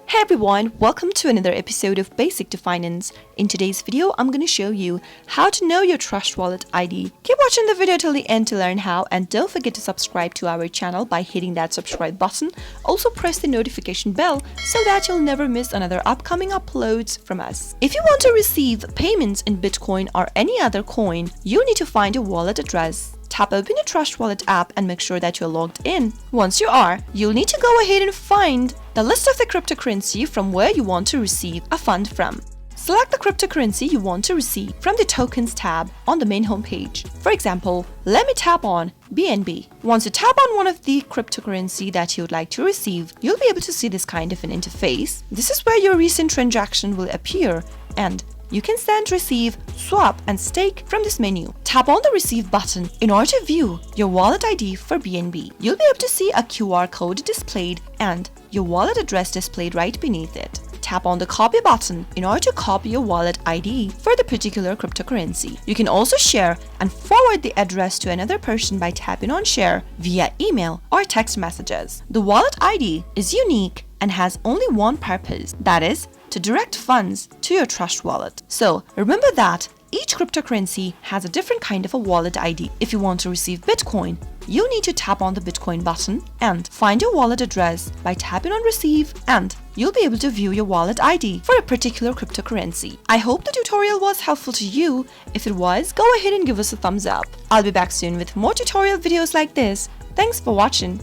Hey everyone, welcome to another episode of Basic to Finance. In today's video, I'm going to show you how to know your Trust Wallet ID. Keep watching the video till the end to learn how, and don't forget to subscribe to our channel by hitting that subscribe button. Also press the notification bell so that you'll never miss another upcoming uploads from us. If you want to receive payments in Bitcoin or any other coin, you need to find a wallet address. Tap open your Trust Wallet app and make sure that you're logged in. Once you are, you'll need to go ahead and find the list of the cryptocurrency from where you want to receive a fund from. Select the cryptocurrency you want to receive from the Tokens tab on the main homepage. For example, let me tap on BNB. Once you tap on one of the cryptocurrency that you would like to receive, you'll be able to see this kind of an interface. This is where your recent transaction will appear, and you can send, receive, swap, and stake from this menu. Tap on the Receive button in order to view your wallet ID for BNB. You'll be able to see a QR code displayed and your wallet address displayed right beneath it. Tap on the Copy button in order to copy your wallet ID for the particular cryptocurrency. You can also share and forward the address to another person by tapping on Share via email or text messages. The wallet ID is unique and has only one purpose, that is, to direct funds to your Trust Wallet. So remember that each cryptocurrency has a different kind of a wallet ID. If you want to receive Bitcoin, you need to tap on the Bitcoin button and find your wallet address by tapping on Receive, and you'll be able to view your wallet ID for a particular cryptocurrency. I hope the tutorial was helpful to you. If it was, go ahead and give us a thumbs up. I'll be back soon with more tutorial videos like this. Thanks for watching.